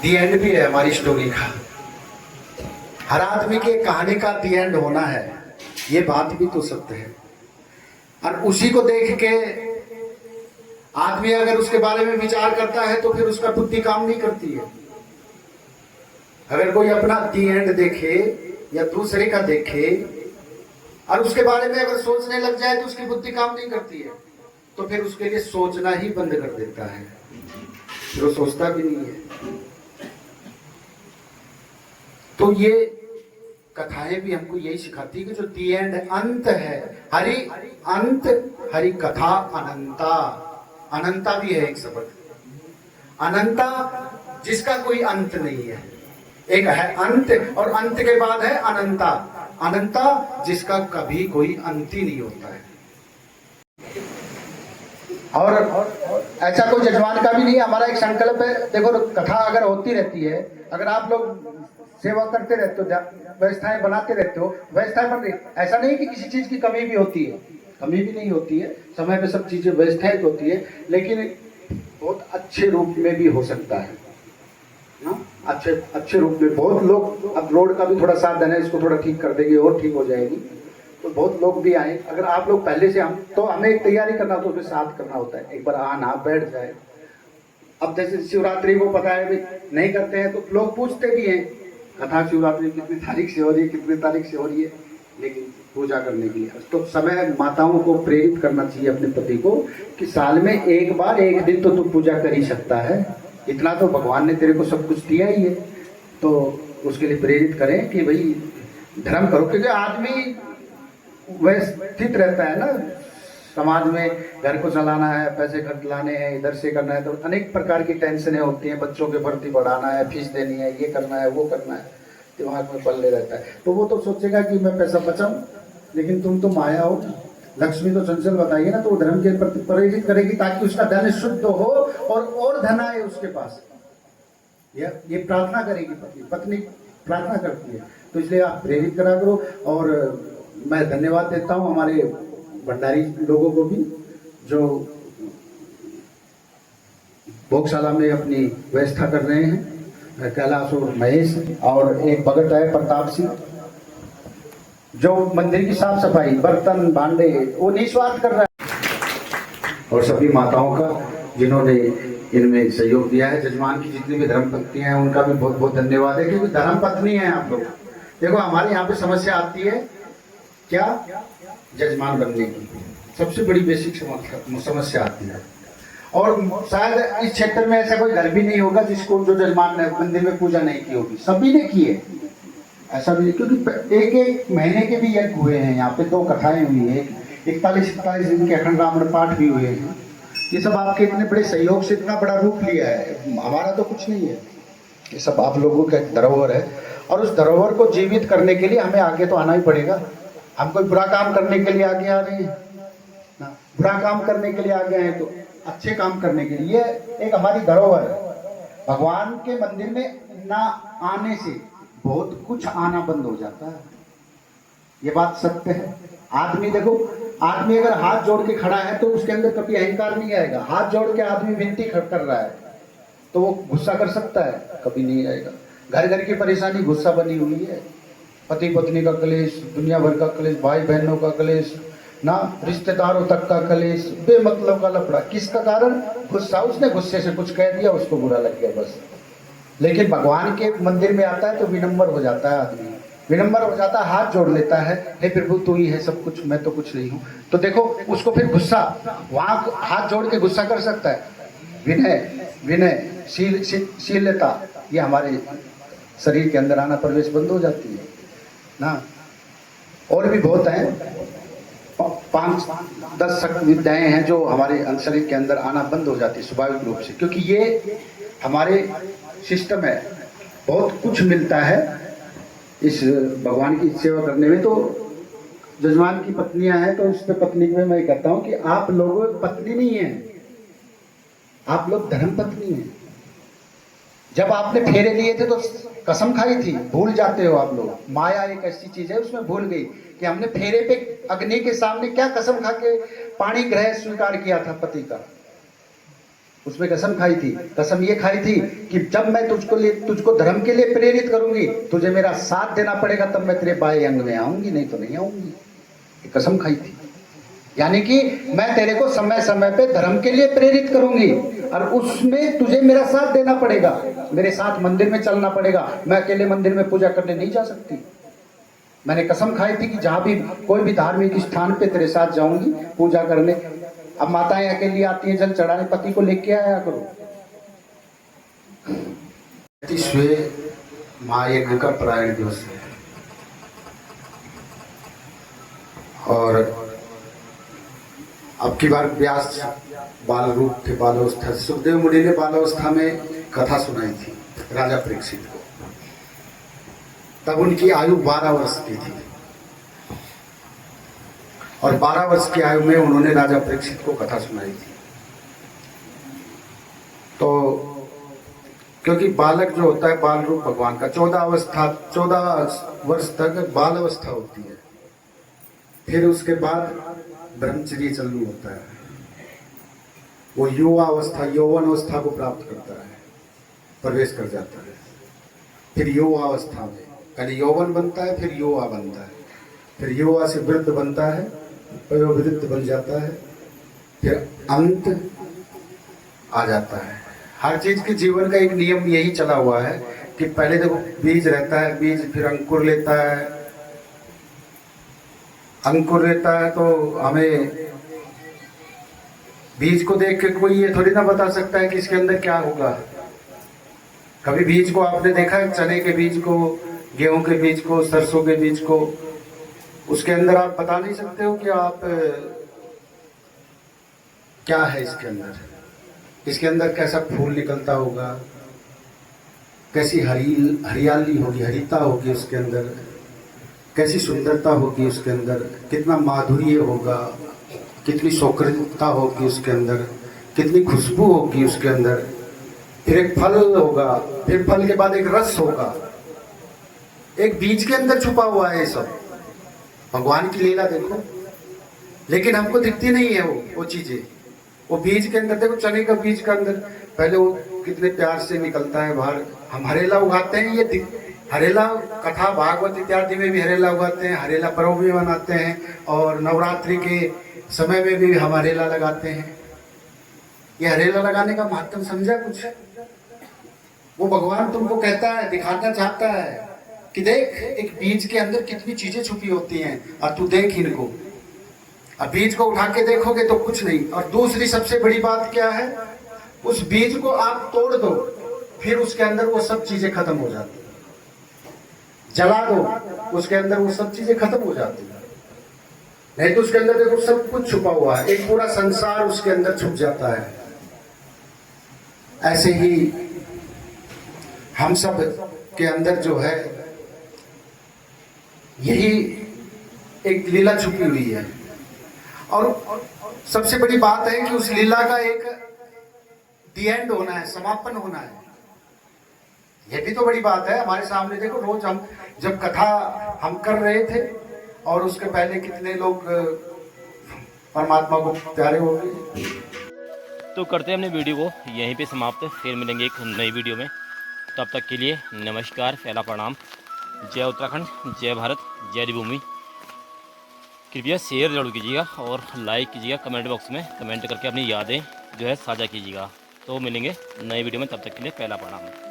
दी and भी है हमारी स्टोरी का। हर आदमी के कहानी का दी एंड होना है, ये बात भी तो सत्य है। और उसी को देख के आदमी अगर उसके बारे में विचार करता है तो फिर उसका बुद्धि काम नहीं करती है। अगर कोई अपना दी एंड देखे या दूसरे का देखे और उसके बारे में अगर सोचने लग जाए तो उसकी बुद्धि काम नहीं करती है, तो फिर उसके लिए सोचना ही बंद कर देता है, फिर वो सोचता भी नहीं है। तो ये कथाएं भी हमको यही सिखाती है कि जो दी एंड अंत है, हरि अंत हरि कथा अनंता। अनंता भी है एक शब्द, अनंता जिसका कोई अंत नहीं है। एक है अंत और अंत के बाद है अनंता। अनंता जिसका कभी कोई अंत ही नहीं होता है। और ऐसा कोई जजमान का भी नहीं। हमारा एक संकल्प है, देखो कथा अगर होती रहती है, अगर आप लोग सेवा करते रहते हो, व्यवस्थाएं बनाते रहते हो, व्यवस्थाएं बन रही, ऐसा नहीं कि किसी चीज की कमी भी होती है, कमी भी नहीं होती है, समय पे सब चीजें व्यवस्थित होती है, लेकिन बहुत अच्छे रूप में भी हो सकता है ना। अच्छे रूप में बहुत लोग, अब रोड का भी थोड़ा साथ देना है, इसको थोड़ा ठीक कर देंगे और ठीक हो जाएगी, तो बहुत लोग भी आए। अगर आप लोग पहले से, हम तो हमें एक तैयारी करना होता है, उसमें साथ करना होता है, एक बार आना बैठ जाए। अब जैसे शिवरात्रि को पता है भी नहीं करते हैं तो लोग पूछते भी हैं कथा शिवरात्रि कितनी तारीख से हो रही है, कितनी तारीख से हो रही है, लेकिन पूजा करने के लिए तो समय माताओं को प्रेरित करना चाहिए अपने पति को कि साल में एक बार एक दिन तो तू पूजा कर ही सकता है, इतना तो भगवान ने तेरे को सब कुछ दिया ही है। तो उसके लिए प्रेरित करें कि भाई धर्म करो, क्योंकि आदमी व्यवस्थित रहता है ना समाज में, घर को चलाना है, पैसे खर्च लाने हैं, इधर से करना है, तो अनेक प्रकार की टेंशनें होती हैं, बच्चों के भर्ती बढ़ाना है, फीस देनी है, ये करना है, वो करना है, दिमाग में पल्ले रहता है। तो वो तो सोचेगा कि मैं पैसा बचाऊं, लेकिन तुम तो माया हो, लक्ष्मी तो चंचल बताइए ना, तो वो धर्म के प्रति प्रेरित करेगी ताकि उसका धन शुद्ध हो और धन आए उसके पास। ये प्रार्थना करेगी, पत्नी प्रार्थना करती है, तो इसलिए आप प्रेरित करा करो। और मैं धन्यवाद देता हूँ हमारे भंडारी लोगों को भी, जो भोगशाला में अपनी व्यवस्था कर रहे हैं, कैलाश और महेश, और एक भगत है प्रताप सिंह, जो मंदिर की साफ सफाई, बर्तन भांडे, वो निस्वार्थ कर रहा है। और सभी माताओं का जिन्होंने इनमें सहयोग दिया है, जजमान की जितनी भी धर्म पत्नियां हैं उनका भी बहुत बहुत धन्यवाद है, क्योंकि धर्म पत्नी है आप लोग। देखो हमारे यहाँ पे समस्या आती है क्या, जजमान बनने की सबसे बड़ी बेसिक समस्या आती है। और शायद इस क्षेत्र में ऐसा कोई घर भी नहीं होगा जिसको, जो जजमान ने मंदिर में पूजा नहीं की होगी, सभी ने की है, ऐसा भी नहीं। क्योंकि एक एक महीने के भी यज्ञ हुए हैं यहाँ पे, 2 कथाएं हुई है, 41-41 दिन के अखंड रामायण पाठ भी हुए हैं। ये सब आपके इतने बड़े सहयोग से इतना बड़ा रूप लिया है, हमारा तो कुछ नहीं है, ये सब आप लोगों का एक धरोहर है। और उस धरोहर को जीवित करने के लिए हमें आगे तो आना ही पड़ेगा। हम कोई बुरा काम करने के लिए आगे आ रहे हैं ना, बुरा काम करने के लिए आगे आए तो अच्छे काम करने के लिए, एक हमारी धरोहर है। भगवान के मंदिर में ना आने से बहुत कुछ आना बंद हो जाता है, ये बात सत्य है। आदमी देखो, आदमी अगर हाथ जोड़ के खड़ा है तो उसके अंदर कभी अहंकार नहीं आएगा। हाथ जोड़ के आदमी विनती कर रहा है तो वो गुस्सा कर सकता है, कभी नहीं आएगा। घर घर की परेशानी गुस्सा बनी हुई है, पति पत्नी का कलेश, दुनिया भर का कलेश, भाई बहनों का कलेश ना, रिश्तेदारों तक का कलेश, बेमतलब का लफड़ा, किसका कारण, गुस्सा। उसने गुस्से से कुछ कह दिया, उसको बुरा लग गया बस। लेकिन भगवान के मंदिर में आता है तो विनम्र हो जाता है आदमी, विनम्र हो जाता है, हाथ जोड़ लेता है, हे प्रभु तू ही है सब कुछ, मैं तो कुछ नहीं हूँ। तो देखो उसको फिर गुस्सा, वहां हाथ जोड़ के गुस्सा कर सकता है। विनय शीलता, ये हमारे शरीर के अंदर आना प्रवेश बंद हो जाती है ना। और भी बहुत हैं, 5-10 विद्याएं हैं जो हमारे शरीर के अंदर आना बंद हो जाती है स्वाभाविक रूप से, क्योंकि ये हमारे सिस्टम है। बहुत कुछ मिलता है इस भगवान की सेवा करने में। तो जजमान की पत्नियां हैं, तो इस पे पत्नी में मैं कहता हूं कि आप लोग पत्नी नहीं है, आप लोग धर्म पत्नी हैं। जब आपने फेरे लिए थे तो कसम खाई थी, भूल जाते हो आप लोग। माया एक ऐसी चीज है, उसमें भूल गई कि हमने फेरे पे अग्नि के सामने क्या कसम खा के पाणी ग्रह स्वीकार किया था पति का। उसमें कसम खाई थी, कसम ये खाई थी कि जब मैं तुझको धर्म के लिए प्रेरित करूंगी, तुझे मेरा साथ देना पड़ेगा, तब मैं तेरे बाएं अंग में आऊंगी, नहीं तो नहीं आऊंगी। ये कसम खाई थी। यानी कि मैं तेरे को समय समय पे धर्म के लिए प्रेरित करूंगी और उसमें तुझे मेरा साथ देना पड़ेगा, मेरे साथ मंदिर में चलना पड़ेगा। मैं अकेले मंदिर में पूजा करने नहीं जा सकती। मैंने कसम खाई थी कि जहां भी कोई भी धार्मिक स्थान पे तेरे साथ जाऊंगी पूजा करने। अब माताएं अकेली आती हैं जल चढ़ाने, पति को लेके आया करो। महायज्ञ का प्रायण दिवस है और अब की बार व्यास बाल रूप थे, बालावस्था। सुखदेव मुनि ने बालावस्था में कथा सुनाई थी राजा परीक्षित को। तब उनकी आयु 12 वर्ष की थी और 12 वर्ष की आयु में उन्होंने राजा परीक्षित को कथा सुनाई थी। तो क्योंकि बालक जो होता है बाल रूप भगवान का, 14 वर्ष तक बाल अवस्था होती है, फिर उसके बाद ब्रह्मचर्य चालू होता है। वो युवा अवस्था, यौवन अवस्था को प्राप्त करता है, प्रवेश कर जाता है। फिर युवा अवस्था में पहले यौवन बनता है, फिर युवा बनता है, फिर युवा से वृद्ध बनता है, वयोवृद्ध बन जाता है, फिर अंत आ जाता है। हर चीज के जीवन का एक नियम यही चला हुआ है कि पहले देखो बीज रहता है, बीज फिर अंकुर लेता है, अंकुर लेता है। तो हमें बीज को देख के कोई ये थोड़ी ना बता सकता है कि इसके अंदर क्या होगा। कभी बीज को आपने देखा है, चने के बीज को, गेहूं के बीज को, सरसों के बीज को, उसके अंदर आप बता नहीं सकते हो कि आप क्या है इसके अंदर, इसके अंदर कैसा फूल निकलता होगा, कैसी हरियाली होगी, हरिता होगी उसके अंदर, कैसी सुंदरता होगी उसके अंदर, कितना माधुर्य होगा, कितनी सौकृता होगी उसके अंदर, कितनी खुशबू होगी उसके अंदर। फिर एक फल होगा, फिर फल के बाद एक रस होगा। एक बीज के अंदर छुपा हुआ है ये सब। भगवान की लीला देखो, लेकिन हमको दिखती नहीं है वो चीजें। वो बीज के अंदर देखो, चने का बीज के अंदर पहले वो कितने प्यार से निकलता है बाहर। हम हरेला उगाते हैं, ये हरेला कथा भागवत इत्यादि में भी हरेला उगाते हैं, हरेला पर्व भी मनाते हैं और नवरात्रि के समय में भी हम हरेला लगाते हैं। ये हरेला लगाने का महत्व समझा कुछ? वो भगवान तुमको कहता है, दिखाना चाहता है कि देख एक बीज के अंदर कितनी चीजें छुपी होती हैं और तू देख इनको। अब बीज को उठा के देखोगे तो कुछ नहीं। और दूसरी सबसे बड़ी बात क्या है, उस बीज को आप तोड़ दो, फिर उसके अंदर वो सब चीजें खत्म हो जाती है। जला दो, उसके अंदर वो सब चीजें खत्म हो जाती है। नहीं तो उसके अंदर देखो सब कुछ छुपा हुआ है, एक पूरा संसार उसके अंदर छुप जाता है। ऐसे ही हम सब के अंदर जो है यही एक लीला छुपी हुई है। और सबसे बड़ी बात है कि उस लीला का एक दी एंड होना है, समापन होना है। यह भी तो बड़ी बात है। हमारे सामने देखो, रोज हम जब कथा हम कर रहे थे और उसके पहले कितने लोग परमात्मा को प्यारे हो गए। तो करते हैं अपने वीडियो को यहीं पे समाप्त, फिर मिलेंगे एक नई वीडियो में। तब तक के लिए नमस्कार, पहला प्रणाम। जय उत्तराखंड, जय भारत, जय देवभूमि। कृपया शेयर जरूर कीजिएगा और लाइक कीजिएगा। कमेंट बॉक्स में कमेंट करके अपनी यादें जो है साझा कीजिएगा। तो मिलेंगे नए वीडियो में, तब तक के लिए पहला प्रणाम।